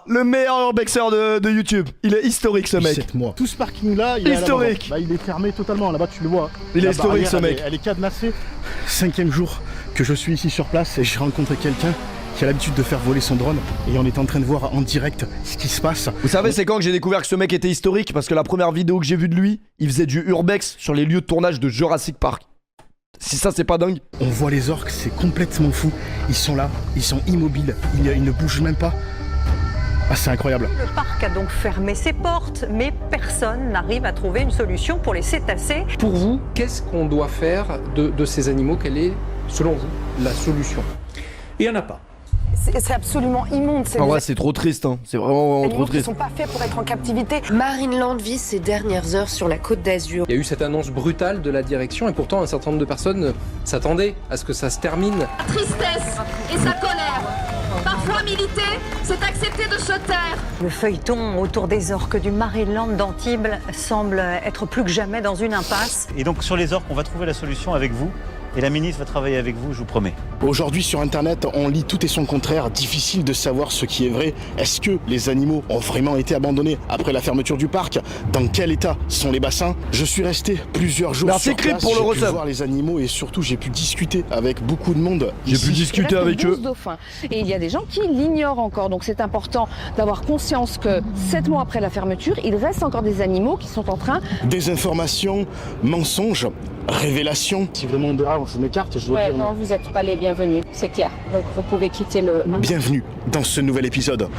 Le meilleur urbexer de YouTube. Il est historique ce mec. 7 mois. Tout ce parking là, il historique. Est à il est fermé totalement, là-bas tu le vois. Il est historique ce mec. Elle est cadenassée. 5e jour que je suis ici sur place et j'ai rencontré quelqu'un qui a l'habitude de faire voler son drone et on est en train de voir en direct ce qui se passe. Vous savez c'est quand que j'ai découvert que ce mec était historique? Parce que la première vidéo que j'ai vue de lui, il faisait du urbex sur les lieux de tournage de Jurassic Park. Si ça c'est pas dingue. On voit les orques, c'est complètement fou. Ils sont là, ils sont immobiles, ils ne bougent même pas. Ah, c'est incroyable. Le parc a donc fermé ses portes, mais personne n'arrive à trouver une solution pour les cétacés. Pour vous, qu'est-ce qu'on doit faire de ces animaux? Quelle est, selon vous, la solution? Il n'y en a pas. C'est absolument immonde. En vrai c'est trop triste hein. C'est vraiment trop triste. Ils sont pas faits pour être en captivité. Marineland vit ses dernières heures sur la Côte d'Azur. Il y a eu cette annonce brutale de la direction et pourtant un certain nombre de personnes s'attendaient à ce que ça se termine. Sa tristesse et sa colère. Parfois militer, c'est accepter de se taire. Le feuilleton autour des orques du Marineland d'Antibes semble être plus que jamais dans une impasse. Et donc sur les orques, on va trouver la solution avec vous. Et la ministre va travailler avec vous, je vous promets. Aujourd'hui sur internet, on lit tout et son contraire, difficile de savoir ce qui est vrai. Est-ce que les animaux ont vraiment été abandonnés après la fermeture du parc? Dans quel état sont les bassins? Je suis resté plusieurs jours sur place, pour le j'ai pu voir les animaux et surtout j'ai pu discuter avec beaucoup de monde. J'ai pu discuter avec eux. Dauphins. Et il y a des gens qui l'ignorent encore, donc c'est important d'avoir conscience que 7 mois après la fermeture, il reste encore des animaux qui sont en train... Désinformation, mensonges, révélations. Si vraiment on verra, je m'écarte, je dois dire... non, vous n'êtes pas les bienvenus, c'est clair. Donc vous pouvez quitter le... Bienvenue dans ce nouvel épisode.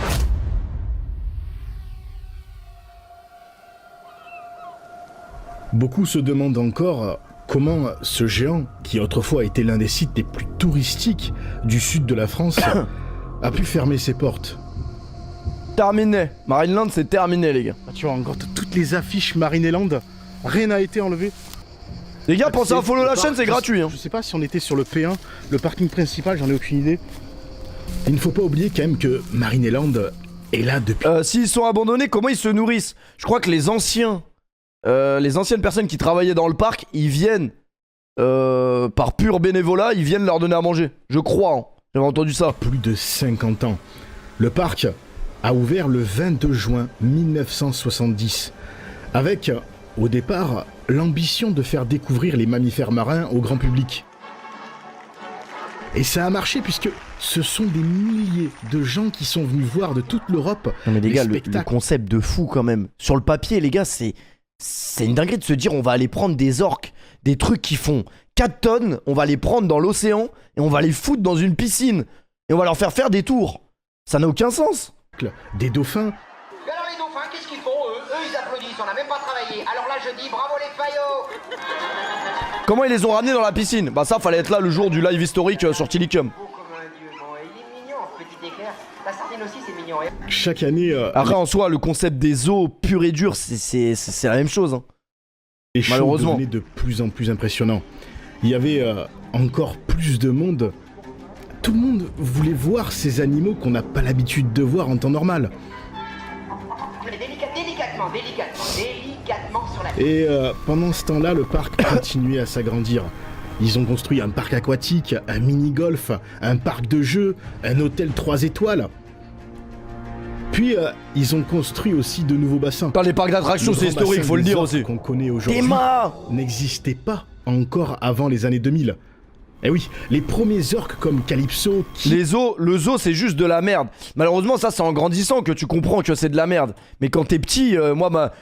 Beaucoup se demandent encore comment ce géant, qui autrefois était l'un des sites les plus touristiques du sud de la France, a pu fermer ses portes. Terminé. Marineland c'est terminé les gars. Tu vois encore toutes les affiches Marineland, rien n'a été enlevé. Les gars pensez à follow la chaîne, c'est gratuit hein. Je sais pas si on était sur le P1, le parking principal, j'en ai aucune idée. Il ne faut pas oublier quand même que Marineland est là depuis... S'ils sont abandonnés, comment ils se nourrissent? Je crois que les anciennes personnes qui travaillaient dans le parc, ils viennent par pur bénévolat, ils viennent leur donner à manger. Je crois, hein. J'avais entendu ça. Plus de 50 ans. Le parc a ouvert le 22 juin 1970 avec, au départ, l'ambition de faire découvrir les mammifères marins au grand public. Et ça a marché puisque ce sont des milliers de gens qui sont venus voir de toute l'Europe. Non mais les gars, le concept de fou quand même. Sur le papier les gars, c'est une dinguerie de se dire on va aller prendre des orques, des trucs qui font 4 tonnes, on va les prendre dans l'océan et on va les foutre dans une piscine. Et on va leur faire des tours. Ça n'a aucun sens. Des dauphins. Mais alors les dauphins, qu'est-ce qu'ils font eux ils applaudissent, on n'a même pas travaillé. Alors là je dis bravo les faillots. Comment ils les ont ramenés dans la piscine? Bah ça fallait être là le jour du live historique sur Tillicum. Chaque année... Après en soi le concept des zoos pur et dur c'est la même chose hein. Les shows malheureusement devenaient de plus en plus impressionnants. Il y avait encore plus de monde. Tout le monde voulait voir ces animaux qu'on n'a pas l'habitude de voir en temps normal. Délicatement sur la... Et pendant ce temps-là, le parc continuait à s'agrandir. Ils ont construit un parc aquatique, un mini-golf, un parc de jeux, un hôtel 3 étoiles. Puis ils ont construit aussi de nouveaux bassins. Les parcs d'attractions c'est historique, faut le dire aussi. Qu'on connaît aujourd'hui n'existaient pas encore avant les années 2000. Eh oui, les premiers orques comme Calypso... Le zoo c'est juste de la merde. Malheureusement ça c'est en grandissant que tu comprends que c'est de la merde. Mais quand t'es petit, moi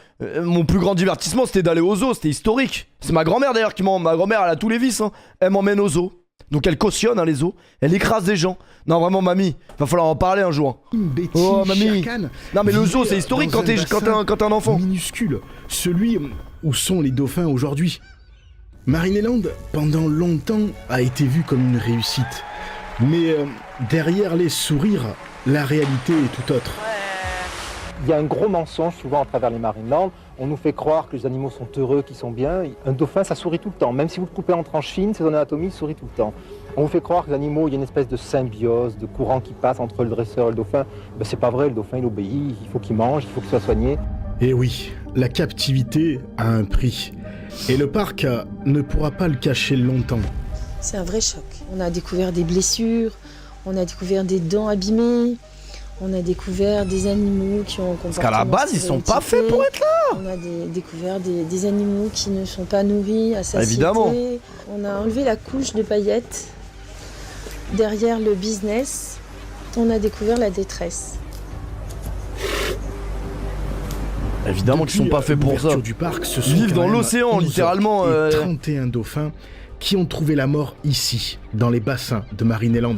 mon plus grand divertissement c'était d'aller au zoo, c'était historique. C'est ma grand-mère d'ailleurs qui m'emmène. Ma grand-mère elle a tous les vices hein. Elle m'emmène au zoo. Donc elle cautionne hein, les zoos, elle écrase des gens. Non vraiment mamie, va falloir en parler un jour. Oh mamie. Non mais le zoo c'est historique quand t'es un enfant. Minuscule, celui où sont les dauphins aujourd'hui. Marineland, pendant longtemps, a été vu comme une réussite. Mais derrière les sourires, la réalité est tout autre. Il y a un gros mensonge souvent à travers les Marineland. On nous fait croire que les animaux sont heureux, qu'ils sont bien. Un dauphin, ça sourit tout le temps. Même si vous le coupez en tranches fines, ses anatomies sourit tout le temps. On vous fait croire que les animaux, il y a une espèce de symbiose, de courant qui passe entre le dresseur et le dauphin. Ben, c'est pas vrai, le dauphin il obéit, il faut qu'il mange, il faut qu'il soit soigné. Et oui, la captivité a un prix. Et le parc ne pourra pas le cacher longtemps. C'est un vrai choc. On a découvert des blessures, on a découvert des dents abîmées, On a découvert des animaux qui ont un comportement. Parce qu'à la base, ils sont pas faits pour être là. On a découvert des animaux qui ne sont pas nourris à satiété. Évidemment. On a enlevé la couche de paillettes. Derrière le business, on a découvert la détresse. Évidemment qu'ils sont pas faits pour ça. Du parc, ce Ils vivent dans l'océan, littéralement. 31 dauphins qui ont trouvé la mort ici, dans les bassins de Marineland.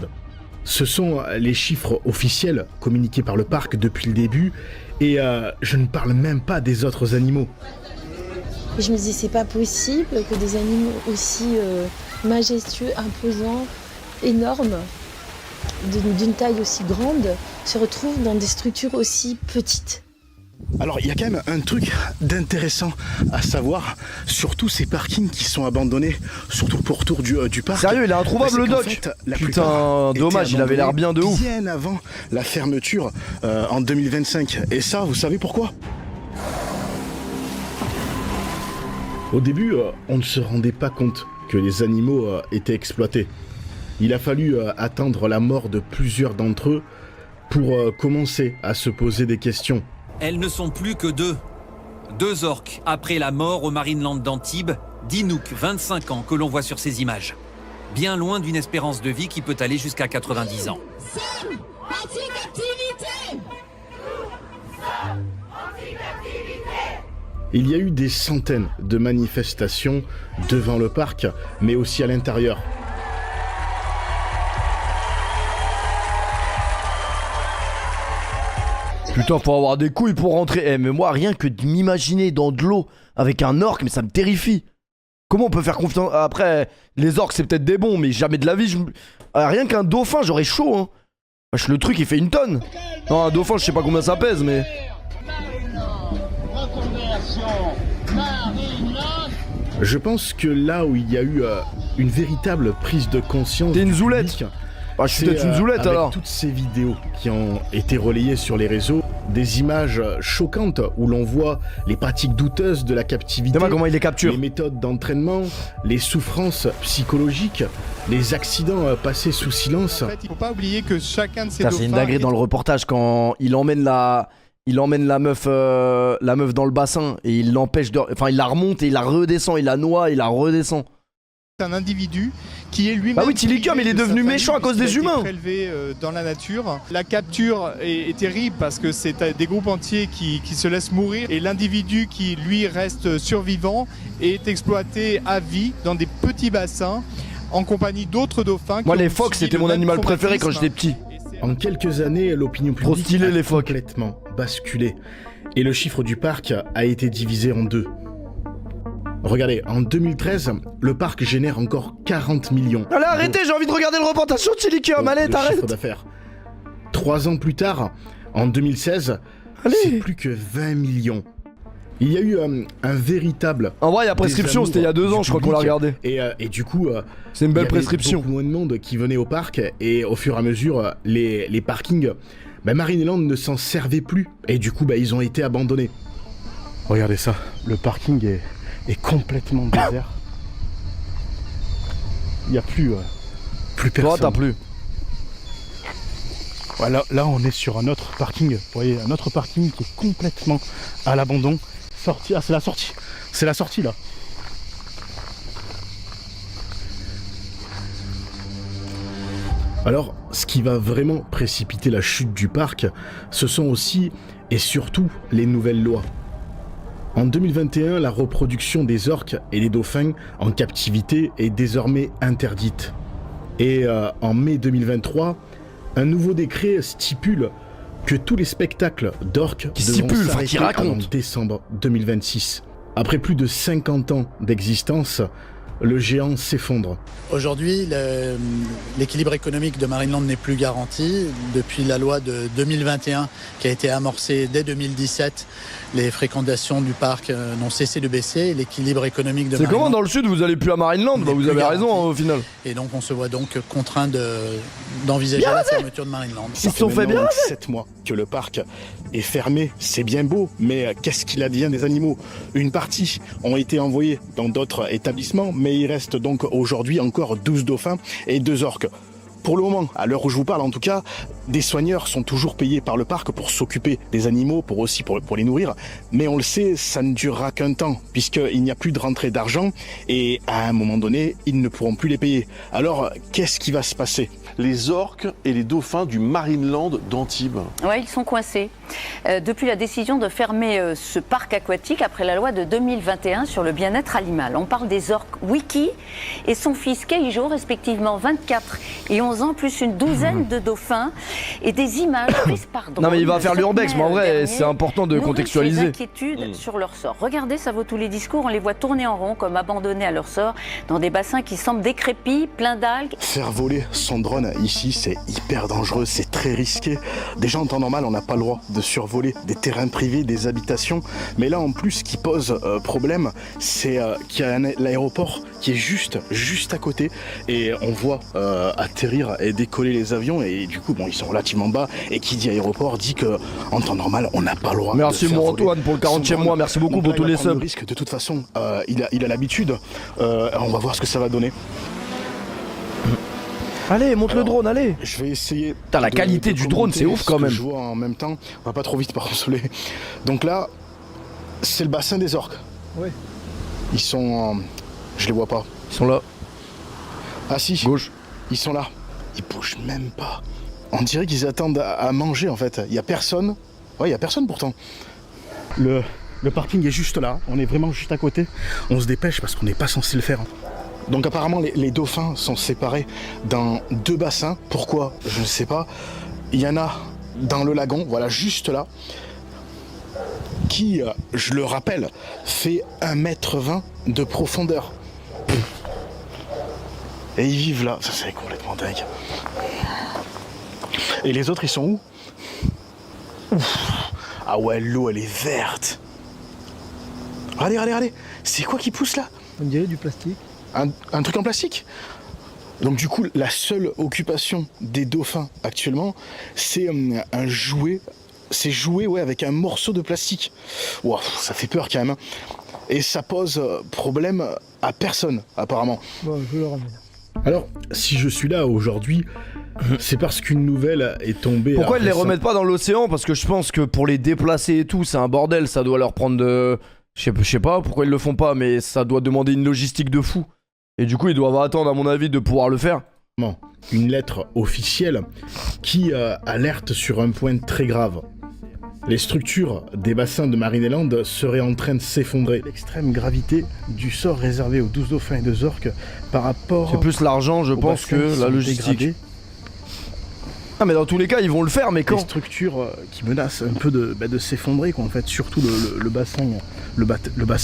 Ce sont les chiffres officiels communiqués par le parc depuis le début, et je ne parle même pas des autres animaux. Et je me disais, c'est pas possible que des animaux aussi majestueux, imposants, énormes, d'une taille aussi grande, se retrouvent dans des structures aussi petites. Alors il y a quand même un truc d'intéressant à savoir sur tous ces parkings qui sont abandonnés, surtout pour tour du parc. Sérieux, il est introuvable le doc. fait, Putain, dommage, il avait l'air bien de ouf. Bien avant la fermeture en 2025. Et ça, vous savez pourquoi ? Au début, on ne se rendait pas compte que les animaux étaient exploités. Il a fallu attendre la mort de plusieurs d'entre eux pour commencer à se poser des questions. Elles ne sont plus que deux. 2 orques après la mort au Marineland d'Antibes, d'Inouk, 25 ans, que l'on voit sur ces images. Bien loin d'une espérance de vie qui peut aller jusqu'à 90 ans. Il y a eu des centaines de manifestations devant le parc, mais aussi à l'intérieur. Putain, faut avoir des couilles pour rentrer. Eh, mais moi, rien que de m'imaginer dans de l'eau avec un orque, mais ça me terrifie. Comment on peut faire confiance? Après, les orques, c'est peut-être des bons, mais jamais de la vie. Rien qu'un dauphin, j'aurais chaud, hein. Wesh, le truc, il fait 1 tonne. Non, un dauphin, je sais pas combien ça pèse, mais. Je pense que là où il y a eu une véritable prise de conscience. T'es une zoulette. Ah, je suis peut-être une zoulette avec alors. Toutes ces vidéos qui ont été relayées sur les réseaux, des images choquantes où l'on voit les pratiques douteuses de la captivité, comment il les capture, les méthodes d'entraînement, les souffrances psychologiques, les accidents passés sous silence. En fait, il faut pas oublier que chacun de ces dauphins. C'est une dinguerie dans le reportage quand il emmène la meuf dans le bassin et il l'empêche de. Enfin, il la remonte et il la redescend, il la noie, il la redescend. C'est un individu qui est lui-même. Bah oui, Tillicum, il est devenu méchant à cause des humains. Prélevé dans la nature. La capture est terrible parce que c'est des groupes entiers qui se laissent mourir et l'individu qui lui reste survivant est exploité à vie dans des petits bassins en compagnie d'autres dauphins. Moi, les phoques, c'était mon animal préféré quand j'étais petit. En quelques années, l'opinion publique a complètement basculé et le chiffre du parc a été divisé en 2. Regardez, en 2013, le parc génère encore 40 millions. Allez, arrêtez, j'ai envie de regarder le reportage sur Tillicum, allez, t'arrêtes. 3 ans plus tard, en 2016, c'est plus que 20 millions. Il y a eu un véritable. En vrai, il y a prescription, c'était il y a 2 ans, je crois qu'on l'a regardé. Et du coup, c'est une belle prescription. Il y avait beaucoup moins de monde qui venait au parc, et au fur et à mesure, les parkings, Marineland ne s'en servait plus. Et du coup, ils ont été abandonnés. Regardez ça, le parking est complètement désert. Il n'y a plus personne. Toi, t'as plus. Ouais, là, on est sur un autre parking. Vous voyez, un autre parking qui est complètement à l'abandon. Sortie. Ah, c'est la sortie. C'est la sortie, là. Alors, ce qui va vraiment précipiter la chute du parc, ce sont aussi et surtout les nouvelles lois. En 2021, la reproduction des orques et des dauphins en captivité est désormais interdite. Et en mai 2023, un nouveau décret stipule que tous les spectacles d'orques devront s'arrêter en décembre 2026. Après plus de 50 ans d'existence, le géant s'effondre. Aujourd'hui, l'équilibre économique de Marineland n'est plus garanti. Depuis la loi de 2021 qui a été amorcée dès 2017, les fréquentations du parc n'ont cessé de baisser. L'équilibre économique de Marineland... C'est comment dans le sud, vous allez plus à Marineland? Vous avez raison au final. Et donc on se voit donc contraint d'envisager la fermeture de Marineland. Ça fait maintenant 7 mois que le parc est fermé. C'est bien beau, mais qu'est-ce qu'il advient des animaux? Une partie ont été envoyés dans d'autres établissements, mais il reste donc aujourd'hui encore 12 dauphins et 2 orques. Pour le moment, à l'heure où je vous parle en tout cas, des soigneurs sont toujours payés par le parc pour s'occuper des animaux, pour les nourrir. Mais on le sait, ça ne durera qu'un temps, puisqu'il n'y a plus de rentrée d'argent et à un moment donné, ils ne pourront plus les payer. Alors, qu'est-ce qui va se passer ? Les orques et les dauphins du Marineland d'Antibes. Oui, ils sont coincés. Depuis la décision de fermer ce parc aquatique après la loi de 2021 sur le bien-être animal. On parle des orques Wiki et son fils Keijo, respectivement 24 et 11 ans, plus une douzaine de dauphins et des images prises par drone. Non mais il va faire l'urbex, mais en vrai c'est important de contextualiser. Des inquiétudes sur leur sort. Regardez, ça vaut tous les discours, on les voit tourner en rond comme abandonnés à leur sort dans des bassins qui semblent décrépits, pleins d'algues. Faire voler son drone ici, c'est hyper dangereux, c'est très risqué. Déjà en temps normal, on n'a pas le droit de survoler des terrains privés, des habitations. Mais là en plus, ce qui pose problème, c'est qu'il y a l'aéroport qui est juste à côté et on voit atterrir et décoller les avions et du coup bon ils sont relativement bas et qui dit aéroport dit que en temps normal on n'a pas le droit. Merci mon Antoine pour le 40e mois, merci beaucoup pour tous les subs. Le risque de toute façon, il a l'habitude, on va voir ce que ça va donner. Allez, monte le drone, allez. Je vais essayer. Putain, la qualité du drone, c'est ouf quand même. Je vois en même temps, on va pas trop vite par contre. Donc là, c'est le bassin des orques. Oui. Ils sont, je les vois pas. Ils sont là. Ah si. Gauche. Ils sont là. Ils bougent même pas. On dirait qu'ils attendent à manger en fait. Il y a personne. Ouais, il y a personne pourtant. Le parking est juste là. On est vraiment juste à côté. On se dépêche parce qu'on n'est pas censé le faire. Donc apparemment les dauphins sont séparés dans 2 bassins. Pourquoi ? Je ne sais pas. Il y en a dans le lagon, voilà, juste là, qui, je le rappelle, fait 1,20 m de profondeur. Et ils vivent là. Ça c'est complètement dingue. Et les autres, ils sont où ? Ouf. Ah ouais, l'eau, elle est verte. Regardez. C'est quoi qui pousse là ? On dirait du plastique. Un truc en plastique. Donc du coup, la seule occupation des dauphins actuellement, c'est un jouet. C'est joué avec un morceau de plastique. Wow, ça fait peur quand même. Et ça pose problème à personne, apparemment. Bon, je le ramène. Alors, si je suis là aujourd'hui, c'est parce qu'une nouvelle est tombée. Pourquoi ils les remettent pas dans l'océan ? Parce que je pense que pour les déplacer et tout, c'est un bordel. Ça doit leur prendre de... Je sais pas pourquoi ils le font pas, mais ça doit demander une logistique de fou. Et du coup, ils doivent attendre, à mon avis, de pouvoir le faire. Bon, une lettre officielle qui alerte sur un point très grave. Les structures des bassins de Marineland seraient en train de s'effondrer. L'extrême gravité du sort réservé aux 12 dauphins et 2 orques par rapport... C'est plus l'argent, je pense, que la logistique. Dégradés. Ah mais dans tous les cas ils vont le faire, mais quand ? Des structures qui menacent un peu de s'effondrer quoi en fait, surtout le bassin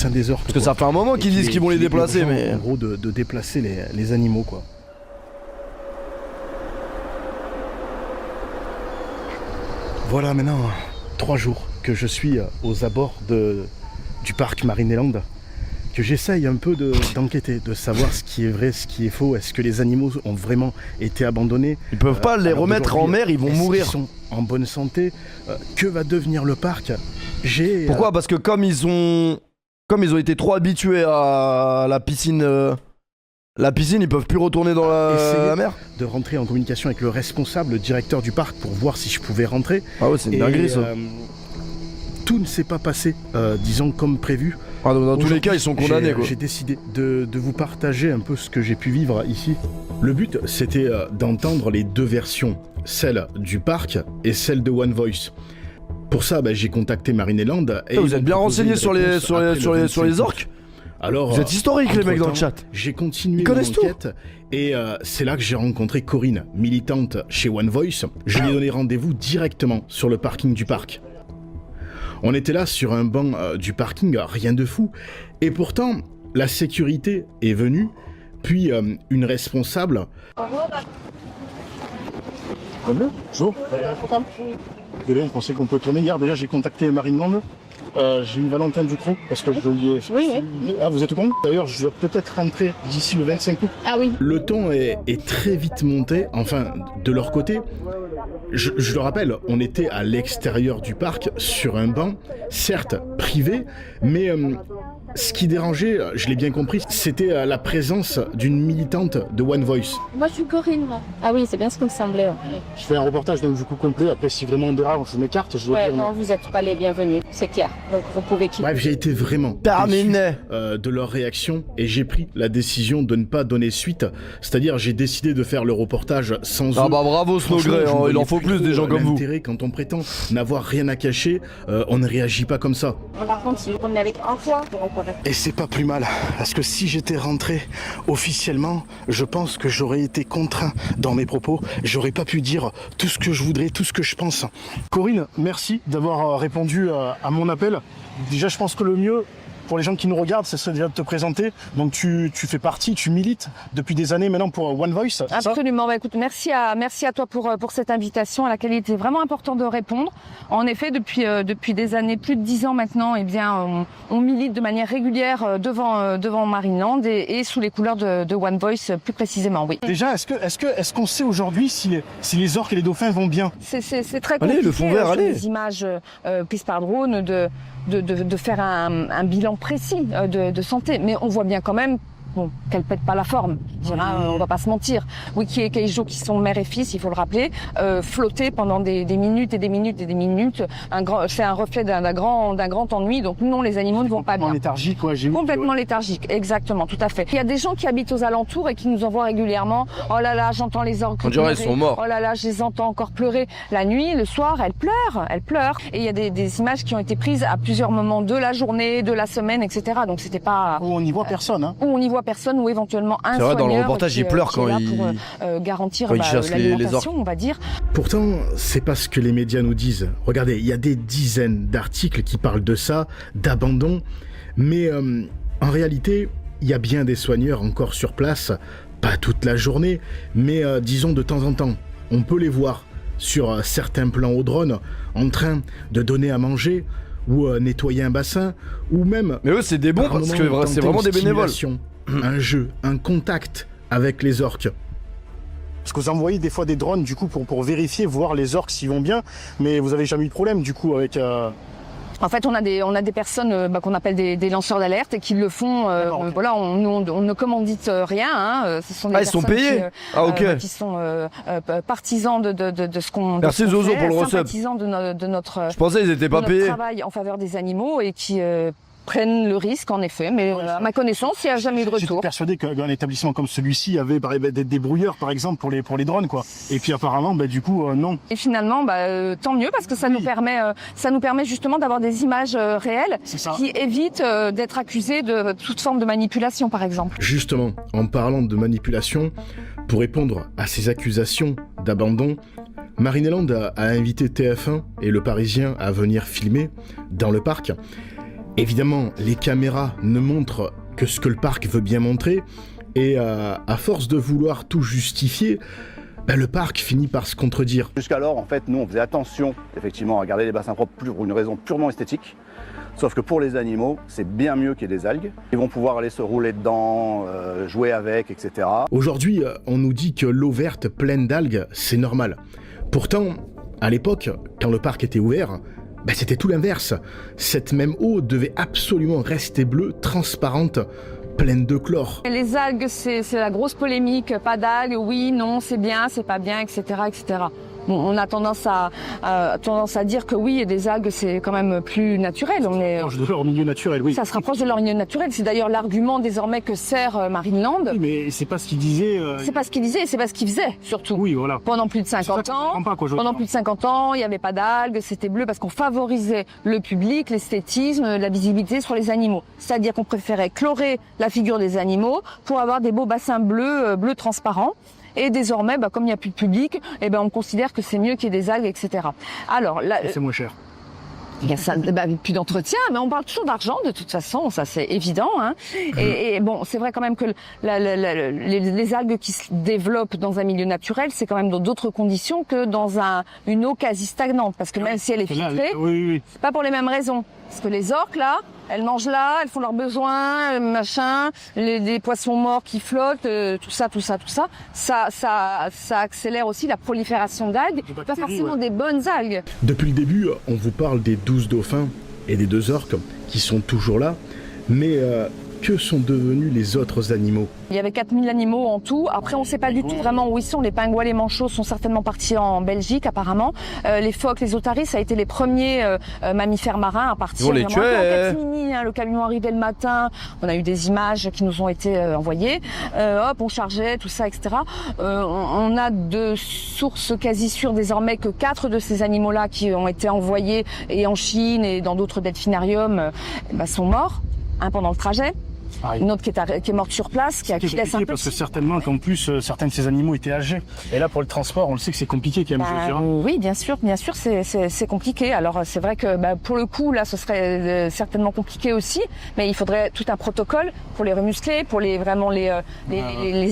des orques. Parce que ça fait un moment qu'ils disent qu'ils vont les déplacer, mais... En gros de déplacer les animaux quoi. Voilà maintenant 3 jours que je suis aux abords du parc Marineland, que j'essaye un peu d'enquêter, de savoir ce qui est vrai, ce qui est faux. Est-ce que les animaux ont vraiment été abandonnés ? Ils peuvent pas les remettre en mer, ils vont mourir. Ils sont en bonne santé. Que va devenir le parc ? Pourquoi ? Parce que comme ils ont été trop habitués à la piscine, ils peuvent plus retourner dans la mer. De rentrer en communication avec le responsable, le directeur du parc, pour voir si je pouvais rentrer. Ah ouais, c'est une dinguerie ça. Tout ne s'est pas passé, disons, comme prévu. Ah, dans tous les cas, ils sont condamnés quoi. J'ai décidé de vous partager un peu ce que j'ai pu vivre ici. Le but, c'était d'entendre les 2 versions, celle du parc et celle de One Voice. Pour ça, j'ai contacté Marineland. Et vous êtes bien renseignés sur les orques ? Alors, vous êtes historiques les mecs dans le chat. J'ai continué mon enquête et c'est là que j'ai rencontré Corinne, militante chez One Voice. Je lui ai donné rendez-vous directement sur le parking du parc. On était là sur un banc du parking, rien de fou. Et pourtant, la sécurité est venue, puis une responsable... Désolé, on pensait qu'on peut tourner. Hier, déjà, j'ai contacté Marineland. J'ai eu Valentin Ducrot parce que je lui ai... Oui. Ah, vous êtes au courant? D'ailleurs, je dois peut-être rentrer d'ici le 25 août. Ah oui. Le ton est très vite monté, enfin, de leur côté. Je le rappelle, on était à l'extérieur du parc, sur un banc, certes privé, mais ce qui dérangeait, je l'ai bien compris, c'était la présence d'une militante de One Voice. Moi, je suis Corinne, moi. Ah oui, c'est bien ce que me semblait. Je fais un reportage donc du coup complet, après si vraiment on dérape, je m'écarte. Non, vous n'êtes pas les bienvenus, c'est clair. Donc vous pouvez quitter. Bref, j'ai été vraiment terminé de leur réaction et j'ai pris la décision de ne pas donner suite. C'est-à-dire, j'ai décidé de faire le reportage sans eux. Ah bah bravo Snowgrey, hein, il en faut plus des gens comme vous. Quand on prétend n'avoir rien à cacher, on ne réagit pas comme ça. Par contre, si on est avec un fois, et c'est pas plus mal, parce que si j'étais rentré officiellement, je pense que j'aurais été contraint dans mes propos. J'aurais pas pu dire tout ce que je voudrais, tout ce que je pense. Corinne, merci d'avoir répondu à mon appel. Déjà, je pense que le mieux, pour les gens qui nous regardent, ce serait déjà de te présenter. Donc tu fais partie, tu milites depuis des années maintenant pour One Voice. Absolument. Bah, écoute, merci à toi pour cette invitation à laquelle il était vraiment important de répondre. En effet, depuis des années, plus de 10 ans maintenant, eh bien, on milite de manière régulière devant Marineland et sous les couleurs de One Voice plus précisément. Oui. Déjà, est-ce qu'on sait aujourd'hui si les orques et les dauphins vont bien? C'est très compliqué. Allez, le fond vert, allez. Les images prises par drone de faire un bilan précis de santé, mais on voit bien quand même qu'elle pète pas la forme. On va pas se mentir. Wiki et Keijo, qui sont mère et fils, il faut le rappeler, flottaient pendant des minutes et des minutes et des minutes. C'est un reflet d'un grand ennui. Donc non, les animaux ne vont pas bien. Léthargique, complètement léthargique, exactement, tout à fait. Il y a des gens qui habitent aux alentours et qui nous envoient régulièrement. Oh là là, j'entends les orques. On dirait qu'ils sont morts. Oh là là, je les entends encore pleurer. La nuit, le soir, elles pleurent. Et il y a des images qui ont été prises à plusieurs moments de la journée, de la semaine, etc. Donc c'était pas. Où on n'y voit personne. Où on n'y voit personne, ou éventuellement un soigneur. C'est vrai, dans le reportage, qui, il pleure quand il pour garantir chasse les orques. On va dire. Pourtant, c'est pas ce que les médias nous disent. Regardez, il y a des dizaines d'articles qui parlent de ça, d'abandon, mais en réalité, il y a bien des soigneurs encore sur place, pas toute la journée, mais disons de temps en temps. On peut les voir sur certains plans au drone, en train de donner à manger, ou nettoyer un bassin, ou même... Mais eux, c'est des bons, parce que c'est vraiment des bénévoles. Un jeu, un contact avec les orques. Parce que vous envoyez des fois des drones, du coup, pour vérifier, voir les orques s'ils vont bien, mais vous avez jamais eu de problème, du coup, avec... En fait, on a des personnes qu'on appelle des lanceurs d'alerte et qui le font. Voilà, on ne commandite rien. Ce sont des personnes sont payés. qui sont partisans de ce qu'on. Merci Zozo pour le recep. Partisans de notre. Je pensais qu'ils étaient pas payés. Travail en faveur des animaux et qui prennent le risque, en effet, mais à ma connaissance, il n'y a jamais eu de retour. J'étais persuadé qu'un établissement comme celui-ci il y avait des brouilleurs, par exemple, pour les drones, quoi. Et puis apparemment, du coup, non. Et finalement, tant mieux, parce que ça nous permet justement d'avoir des images réelles qui évitent d'être accusés de toute forme de manipulation, par exemple. Justement, en parlant de manipulation, pour répondre à ces accusations d'abandon, Marineland a invité TF1 et Le Parisien à venir filmer dans le parc. Évidemment, les caméras ne montrent que ce que le parc veut bien montrer, et à force de vouloir tout justifier, le parc finit par se contredire. Jusqu'alors, en fait, nous, on faisait attention, effectivement, à garder les bassins propres pour une raison purement esthétique. Sauf que pour les animaux, c'est bien mieux qu'il y ait des algues. Ils vont pouvoir aller se rouler dedans, jouer avec, etc. Aujourd'hui, on nous dit que l'eau verte pleine d'algues, c'est normal. Pourtant, à l'époque, quand le parc était ouvert, c'était tout l'inverse. Cette même eau devait absolument rester bleue, transparente, pleine de chlore. Les algues, c'est la grosse polémique. Pas d'algues, oui, non, c'est bien, c'est pas bien, etc., etc. Bon, on a tendance à dire que oui, des algues, c'est quand même plus naturel. On est proche de leur milieu naturel, oui. Ça se rapproche de leur milieu naturel. C'est d'ailleurs l'argument désormais que sert Marineland. Oui, mais c'est pas ce qu'il disait. C'est pas ce qu'il disait, c'est pas ce qu'il faisait, surtout. Oui, voilà. Pendant plus de 50 ans. Pendant plus de 50 ans, il n'y avait pas d'algues, c'était bleu parce qu'on favorisait le public, l'esthétisme, la visibilité sur les animaux. C'est-à-dire qu'on préférait chlorer la figure des animaux pour avoir des beaux bassins bleus transparents. Et désormais, comme il n'y a plus de public, on considère que c'est mieux qu'il y ait des algues, etc. Alors, c'est moins cher. Il y a ça, plus d'entretien, mais on parle toujours d'argent de toute façon, ça c'est évident. Hein. Et bon, c'est vrai quand même que les algues qui se développent dans un milieu naturel, c'est quand même dans d'autres conditions que dans une eau quasi stagnante, parce que même si elle est filtrée, c'est pas pour les mêmes raisons. Parce que les orques là, elles mangent là, elles font leurs besoins, machin, des poissons morts qui flottent, tout ça accélère aussi la prolifération d'algues, pas forcément des bonnes algues. Depuis le début, on vous parle des 12 dauphins et des 2 orques qui sont toujours là, mais que sont devenus les autres animaux? Il y avait 4000 animaux en tout. Après, on ne sait pas du tout vraiment où ils sont. Les pingouins, les manchots sont certainement partis en Belgique, apparemment. Les phoques, les otaries, ça a été les premiers mammifères marins à partir. On les tuait. En catimini, hein, le camion arrivait le matin. On a eu des images qui nous ont été envoyées. Hop, on chargeait, tout ça, etc. On a de sources quasi sûres désormais que 4 de ces animaux-là qui ont été envoyés et en Chine et dans d'autres delphinariums sont morts, pendant le trajet. Une autre qui est morte sur place, qui laisse un peu. Parce que certainement qu'en plus certains de ces animaux étaient âgés. Et là pour le transport, on le sait que c'est compliqué quand même. Oui, bien sûr, c'est compliqué. Alors c'est vrai que pour le coup là, ce serait certainement compliqué aussi, mais il faudrait tout un protocole pour les remuscler, pour les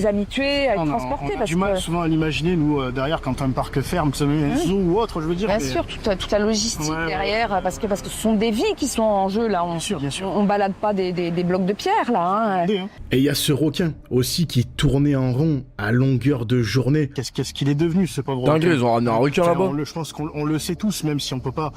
habituer à être transportés. On a du mal souvent à l'imaginer nous derrière quand un parc ferme, que ce soit un zoo ou autre, je veux dire. Bien sûr, toute la logistique derrière, parce que ce sont des vies qui sont en jeu là. Bien sûr. On balade pas des blocs de pierre là. Hein. Et il y a ce requin aussi qui tournait en rond à longueur de journée. Qu'est-ce qu'il est devenu ce pauvre requin? Dingue, ils ont ramené un requin là-bas. Je pense qu'on le sait tous, même si on peut pas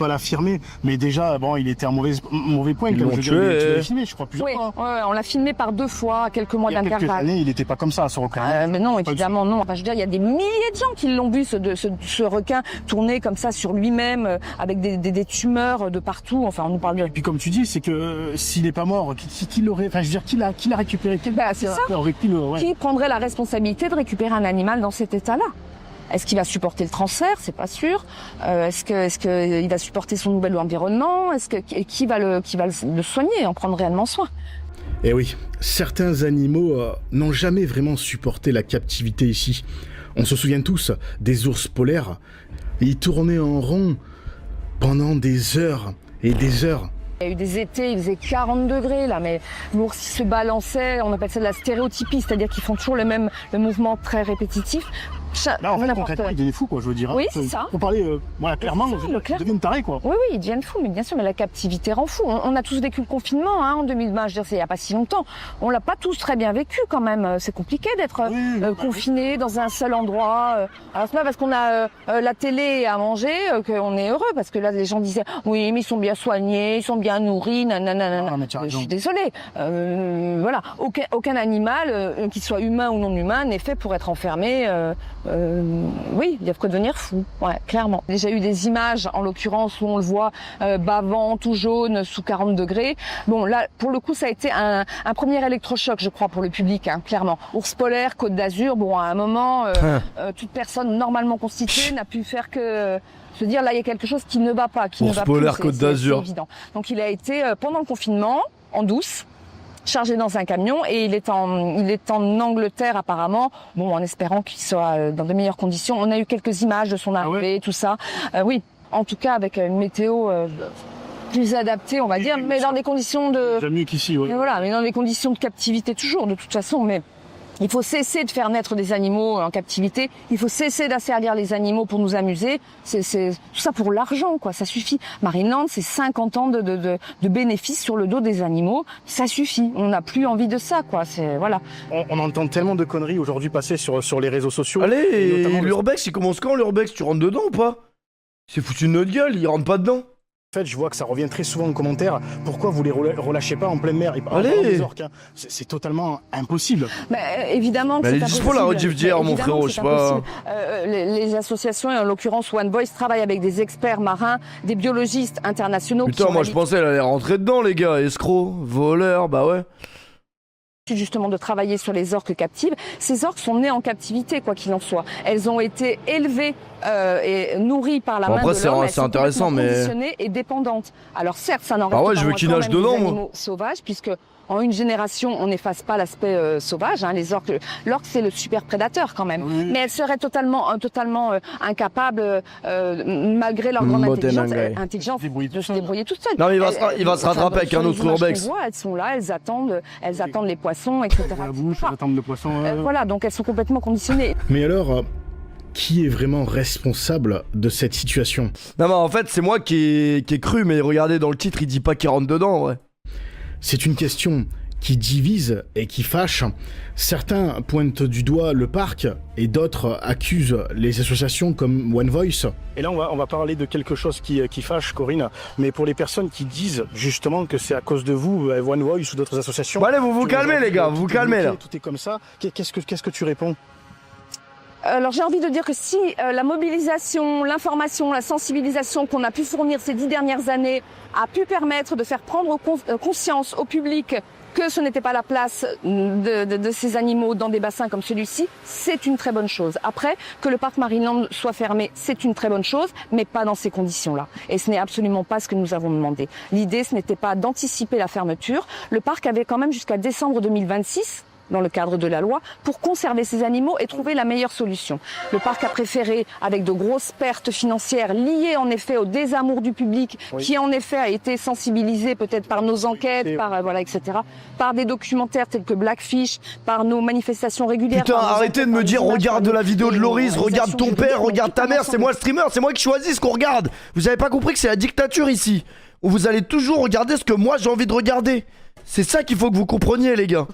l'affirmer. Mais déjà, il était en mauvais point. Ils comme l'ont tu tué. l'as filmé, je crois, plusieurs fois. Oui, on l'a filmé par 2 fois, à quelques mois d'intervalle. Il y a quelques années, il n'était pas comme ça, ce requin. Mais non, évidemment non. Enfin, je veux dire, il y a des milliers de gens qui l'ont vu, ce requin tourner comme ça sur lui-même, avec des tumeurs de partout. Enfin, on nous parle de. Et puis comme tu dis, c'est que s'il n'est pas mort, qui l'aurait, enfin, je veux dire, qui l'a récupéré? C'est ça. Qui prendrait la responsabilité de récupérer un animal dans cet état-là? Est-ce qu'il va supporter le transfert? C'est pas sûr. Est-ce qu'il va supporter son nouvel environnement? Qui va le soigner, en prendre réellement soin? Eh oui, certains animaux n'ont jamais vraiment supporté la captivité ici. On se souvient tous des ours polaires. Ils tournaient en rond pendant des heures et des heures. Il y a eu des étés, il faisait 40 degrés là, mais l'ours il se balançait, on appelle ça de la stéréotypie, c'est-à-dire qu'ils font toujours le mouvement très répétitif. Là, en fait, concrètement, ils deviennent fous, quoi, je veux dire. Oui, c'est ça. Faut parler, clairement, ils deviennent tarés, quoi. Oui, ils deviennent fous, mais bien sûr, mais la captivité rend fou. On a tous vécu le confinement, en 2020, je veux dire, c'est il n'y a pas si longtemps. On l'a pas tous très bien vécu, quand même. C'est compliqué d'être confiné dans un seul endroit. Alors, c'est pas parce qu'on a la télé à manger qu'on est heureux, parce que là, les gens disaient, oui, mais ils sont bien soignés, ils sont bien nourris, nanana. Je suis désolée. Voilà. Aucun animal, qu'il soit humain ou non humain, n'est fait pour être enfermé. Oui, il y a de quoi devenir fou, clairement. Déjà eu des images, en l'occurrence, où on le voit bavant, tout jaune, sous 40 degrés. Bon, là, pour le coup, ça a été un premier électrochoc, je crois, pour le public, clairement. Ours polaire, Côte d'Azur, bon, à un moment, toute personne normalement constituée n'a pu faire que se dire, là, il y a quelque chose qui ne va pas, Ours polaire, Côte d'Azur. C'est évident. Donc, il a été, pendant le confinement, en douce, chargé dans un camion, et il est en Angleterre apparemment, bon, en espérant qu'il soit dans de meilleures conditions. On a eu quelques images de son arrivée, tout ça. Oui, en tout cas avec une météo plus adaptée, on va dire, mais dans des conditions de... Déjà mieux qu'ici, oui. Voilà, mais dans des conditions de captivité toujours, de toute façon, mais... Il faut cesser de faire naître des animaux en captivité. Il faut cesser d'asservir les animaux pour nous amuser. C'est tout ça pour l'argent, quoi. Ça suffit. Marineland, c'est 50 ans de bénéfices sur le dos des animaux. Ça suffit. On n'a plus envie de ça, quoi. Voilà. On entend tellement de conneries aujourd'hui passer sur les réseaux sociaux. Allez, l'urbex, il commence quand l'urbex? Tu rentres dedans ou pas? C'est foutu de notre gueule, il rentre pas dedans. En fait, je vois que ça revient très souvent en commentaire. Pourquoi vous les relâchez pas en pleine mer? Allez, c'est totalement impossible. Évidemment que c'est impossible. Elle est dispo la rediff d'hier, mon frérot, je sais pas. Les associations, et en l'occurrence One Voice, travaillent avec des experts marins, des biologistes internationaux. Putain, moi je pensais elle allait rentrer dedans, les gars. Escrocs, voleurs, bah ouais. justement de travailler sur les orques captives. Ces orques sont nées en captivité, quoi qu'il en soit. Elles ont été élevées et nourries par la main de l'homme. Elles sont intéressant, mais conditionnées et dépendantes. Alors certes, ça n'en reste pas je veux qu'ils nagent dedans, des animaux sauvages, puisque en une génération, on n'efface pas l'aspect sauvage. Hein. L'orque, c'est le super prédateur quand même. Oui. Mais elles seraient totalement incapables, malgré leur grande intelligence, de se débrouiller toutes seules. Non, mais il va se rattraper avec un autre urbex. Elles sont là, elles attendent les poissons, etc. La bouche, elles attendent le poisson. Voilà, donc elles sont complètement conditionnées. Mais alors, qui est vraiment responsable de cette situation? Non, mais en fait, c'est moi qui ai cru, mais regardez, dans le titre, il dit pas qu'il rentre dedans, ouais. C'est une question qui divise et qui fâche. Certains pointent du doigt le parc et d'autres accusent les associations comme One Voice. Et là, on va parler de quelque chose qui fâche, Corinne. Mais pour les personnes qui disent justement que c'est à cause de vous, One Voice ou d'autres associations... Bon allez, vous calmez les gars, vous calmez là. Tout est comme ça. Qu'est-ce que tu réponds ? Alors j'ai envie de dire que si la mobilisation, l'information, la sensibilisation qu'on a pu fournir ces 10 dernières années a pu permettre de faire prendre conscience au public que ce n'était pas la place de ces animaux dans des bassins comme celui-ci, c'est une très bonne chose. Après, que le parc Marineland soit fermé, c'est une très bonne chose, mais pas dans ces conditions-là. Et ce n'est absolument pas ce que nous avons demandé. L'idée, ce n'était pas d'anticiper la fermeture. Le parc avait quand même jusqu'à décembre 2026 dans le cadre de la loi, pour conserver ces animaux et trouver la meilleure solution. Le parc a préféré, avec de grosses pertes financières liées en effet au désamour du public, qui en effet a été sensibilisé peut-être par nos enquêtes, par etc., par des documentaires tels que Blackfish, par nos manifestations régulières. Putain, arrêtez de me dire regarde la vidéo de Loris, regarde ton père, regarde ta mère, c'est moi le streamer, c'est moi qui choisis ce qu'on regarde. Vous avez pas compris que c'est la dictature ici, où vous allez toujours regarder ce que moi j'ai envie de regarder. C'est ça qu'il faut que vous compreniez les gars.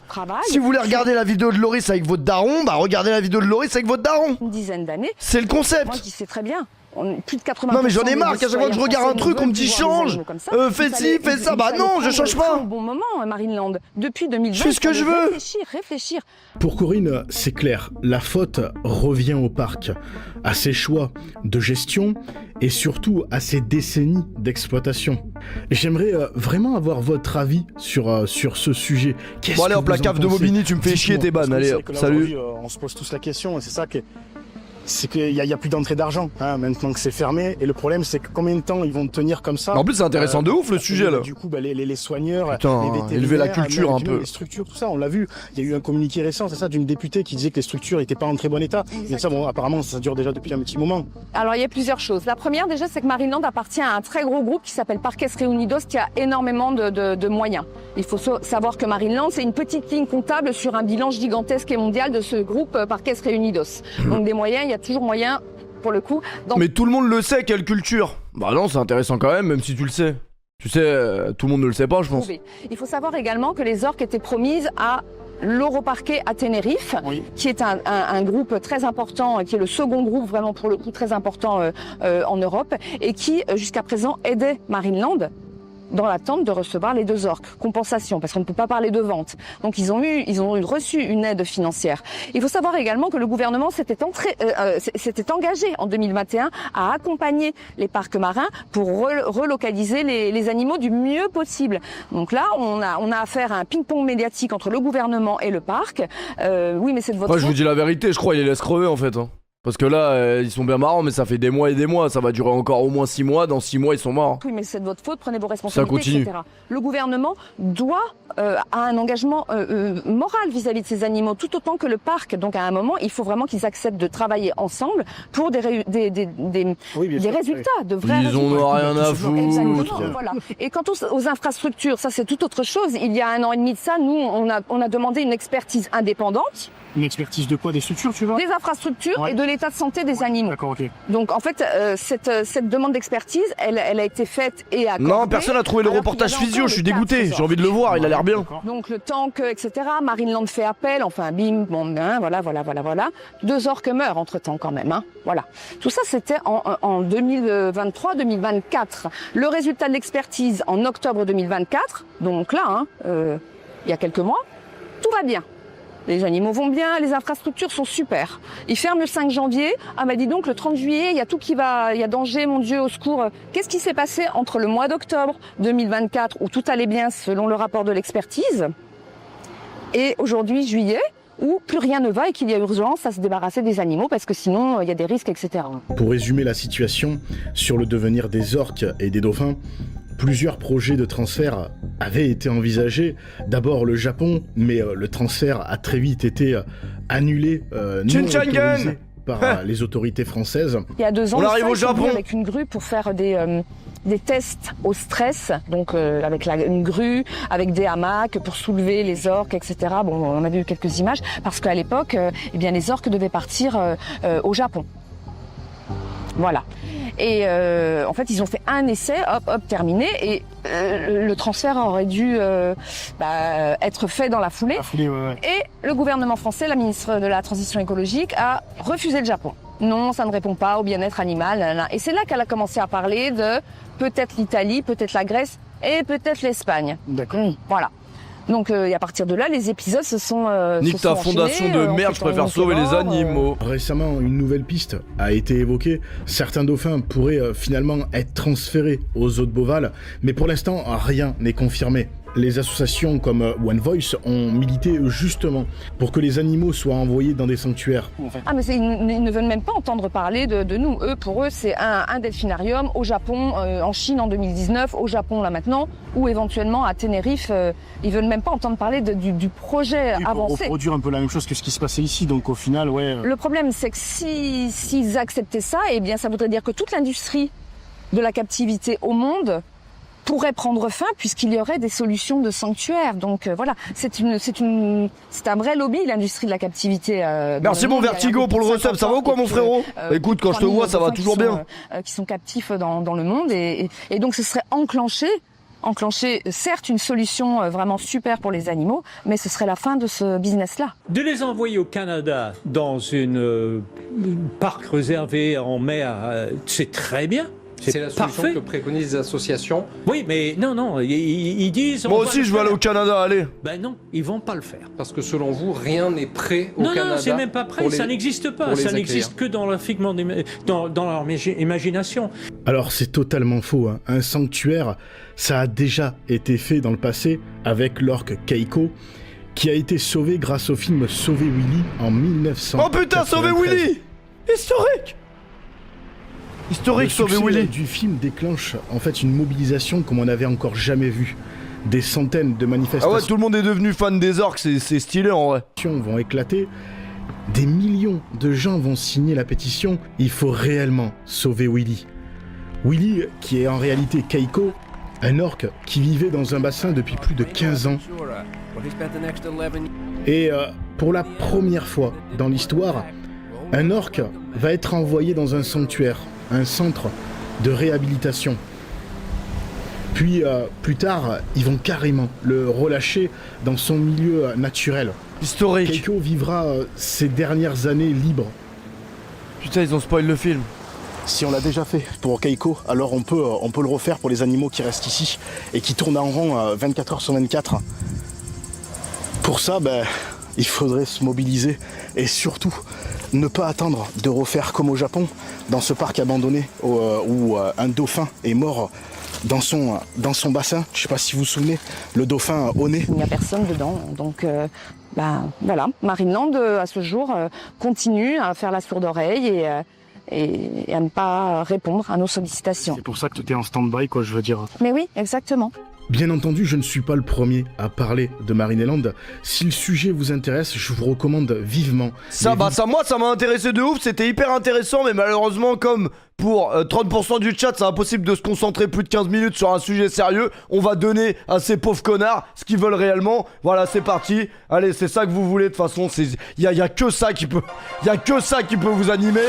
Si vous voulez regarder la vidéo de Loris avec votre daron, bah regardez la vidéo de Loris avec votre daron. Une dizaine d'années. C'est le concept. Moi je sais très bien. Plus de 80%. Non mais j'en ai marre qu'à chaque fois que je regarde un truc on me dit change, fais ci, fais ça, bah non je change pas. Au bon moment Marineland, depuis 2020. Je fais ce que je veux. Réfléchir. Pour Corinne, c'est clair, la faute revient au parc, à ses choix de gestion et surtout à ses décennies d'exploitation. J'aimerais vraiment avoir votre avis sur ce sujet. Bon allez hop la cave de Bobigny, tu me fais chier tes bannes, allez hop, salut. On se pose tous la question et c'est ça c'est qu'il y a plus d'entrée d'argent maintenant que c'est fermé et le problème c'est que combien de temps ils vont tenir comme ça. En plus c'est intéressant de ouf le sujet là. Du coup les soigneurs, putain, les vétérinaires, élever la culture un peu. Les structures, tout ça, on l'a vu. Il y a eu un communiqué récent, c'est ça, d'une députée qui disait que les structures n'étaient pas en très bon état. Mais ça bon apparemment ça dure déjà depuis un petit moment. Alors il y a plusieurs choses. La première déjà c'est que Marineland appartient à un très gros groupe qui s'appelle Parques Reunidos qui a énormément de moyens. Il faut savoir que Marineland c'est une petite ligne comptable sur un bilan gigantesque et mondial de ce groupe Parques Reunidos. Donc des moyens, il y a toujours moyen pour le coup. Mais tout le monde le sait, quelle culture. Bah non, c'est intéressant quand même si tu le sais. Tu sais, tout le monde ne le sait pas, je pense. Il faut savoir également que les orques étaient promises à l'Europarquet à Tenerife, qui est un groupe très important, qui est le second groupe vraiment pour le coup très important en Europe, et qui jusqu'à présent aidait Marineland dans l'attente de recevoir les 2 orques. Compensation, parce qu'on ne peut pas parler de vente. Donc ils ont reçu une aide financière. Il faut savoir également que le gouvernement s'était engagé en 2021 à accompagner les parcs marins pour relocaliser les animaux du mieux possible. Donc là, on a affaire à un ping-pong médiatique entre le gouvernement et le parc. Oui, mais c'est de votre faute. Je vous dis la vérité, je crois qu'ils les laissent crever en fait. Parce que là, ils sont bien marrants, mais ça fait des mois et des mois. Ça va durer encore au moins 6 mois. Dans 6 mois, ils sont morts. Oui, mais c'est de votre faute. Prenez vos responsabilités, ça continue. etc. Le gouvernement a un engagement moral vis-à-vis de ces animaux, tout autant que le parc. Donc, à un moment, il faut vraiment qu'ils acceptent de travailler ensemble pour des résultats, de vrais résultats. Ils en ont rien à foutre. Voilà. Et quant aux infrastructures, ça, c'est tout autre chose. Il y a 1 an et demi de ça, nous, on a demandé une expertise indépendante. Une expertise de quoi? Des structures, tu vois? Des infrastructures et de l'état de santé des animaux. D'accord, ok. Donc en fait, cette demande d'expertise, elle a été faite et accordée. Non, personne n'a trouvé le reportage physio, je suis dégoûté, j'ai envie de le voir, il a l'air bien. Donc le temps que, etc., Marineland fait appel, enfin bim, bon, ben, voilà. 2 orques meurent entre-temps quand même, voilà. Tout ça, c'était en 2023-2024. Le résultat de l'expertise en octobre 2024, donc là, il y a quelques mois, tout va bien. Les animaux vont bien, les infrastructures sont super. Ils ferment le 5 janvier. Ah bah dis donc, le 30 juillet, il y a tout qui va, il y a danger, mon Dieu, au secours. Qu'est-ce qui s'est passé entre le mois d'octobre 2024, où tout allait bien selon le rapport de l'expertise, et aujourd'hui juillet, où plus rien ne va et qu'il y a urgence à se débarrasser des animaux parce que sinon il y a des risques, etc. Pour résumer la situation sur le devenir des orques et des dauphins, plusieurs projets de transfert avaient été envisagés. D'abord le Japon, mais le transfert a très vite été annulé, non autorisé par les autorités françaises. Il y a 2 ans, on arrive au Japon avec une grue pour faire des tests au stress, donc avec une grue, avec des hamacs pour soulever les orques, etc. Bon, on a vu quelques images, parce qu'à l'époque, eh bien, les orques devaient partir au Japon. Voilà. Et en fait, ils ont fait un essai, hop, terminé, et le transfert aurait dû être fait dans la foulée. Et le gouvernement français, la ministre de la Transition écologique, a refusé le Japon. Non, ça ne répond pas au bien-être animal. Nanana. Et c'est là qu'elle a commencé à parler de peut-être l'Italie, peut-être la Grèce et peut-être l'Espagne. D'accord. Voilà. Donc à partir de là, les épisodes se sont Nique ta fondation de merde, je préfère sauver les animaux. Récemment, une nouvelle piste a été évoquée. Certains dauphins pourraient finalement être transférés aux eaux de Beauval, mais pour l'instant, rien n'est confirmé. Les associations comme One Voice ont milité justement pour que les animaux soient envoyés dans des sanctuaires. Ah mais ils ne veulent même pas entendre parler de nous. Pour eux, c'est un delphinarium au Japon, en Chine en 2019, au Japon là maintenant, ou éventuellement à Tenerife. Ils veulent même pas entendre parler du projet avancé. Pour reproduire un peu la même chose que ce qui se passait ici, donc au final, ouais. Le problème, c'est que s'ils acceptaient ça, eh bien ça voudrait dire que toute l'industrie de la captivité au monde pourrait prendre fin puisqu'il y aurait des solutions de sanctuaire. Donc voilà, c'est un vrai lobby, l'industrie de la captivité. Merci mon Vertigo pour le resub, ça va ou quoi mon frérot? Écoute, quand je te vois, ça va toujours bien. Qui sont captifs dans le monde et donc ce serait enclencher certes une solution vraiment super pour les animaux, mais ce serait la fin de ce business-là. De les envoyer au Canada dans une parc réservé en mer, c'est très bien. C'est la solution que préconisent les associations. Oui, mais non, ils disent... Moi aussi, je veux aller au Canada, allez. Ben non, ils vont pas le faire. Parce que selon vous, rien n'est prêt au Canada. Non, c'est même pas prêt, ça n'existe pas. Ça n'existe que dans leur imagination. Alors c'est totalement faux, hein. Un sanctuaire, ça a déjà été fait dans le passé avec l'orque Keiko, qui a été sauvé grâce au film Sauver Willy en 1993. Oh putain, Sauver Willy! Historique! Historique, Sauver Willy. Du film déclenche en fait une mobilisation comme on n'avait encore jamais vu. Des centaines de manifestations. Ah ouais, tout le monde est devenu fan des orques, c'est stylé en vrai. Vont éclater. Des millions de gens vont signer la pétition. Il faut réellement sauver Willy. Willy, qui est en réalité Keiko, un orque qui vivait dans un bassin depuis plus de 15 ans. Et pour la première fois dans l'histoire, un orque va être envoyé dans un sanctuaire, un centre de réhabilitation. Puis plus tard, ils vont carrément le relâcher dans son milieu naturel. Historique. Keiko vivra ses dernières années libre. Putain, ils ont spoil le film. Si on l'a déjà fait pour Keiko, alors on peut le refaire pour les animaux qui restent ici et qui tournent en rond 24 heures sur 24. Pour ça, il faudrait se mobiliser et surtout ne pas attendre de refaire comme au Japon, dans ce parc abandonné où un dauphin est mort dans son bassin. Je sais pas si vous vous souvenez, le dauphin au nez. Il n'y a personne dedans, donc voilà. Marineland, à ce jour, continue à faire la sourde oreille et à ne pas répondre à nos sollicitations. C'est pour ça que tu es en stand-by, quoi, je veux dire. Mais oui, exactement. Bien entendu, je ne suis pas le premier à parler de Marineland. Si le sujet vous intéresse, je vous recommande vivement. Moi, ça m'a intéressé de ouf, c'était hyper intéressant, mais malheureusement, comme pour 30% du chat, c'est impossible de se concentrer plus de 15 minutes sur un sujet sérieux. On va donner à ces pauvres connards ce qu'ils veulent réellement. Voilà, c'est parti. Allez, c'est ça que vous voulez, de toute façon, il y a que ça qui peut vous animer.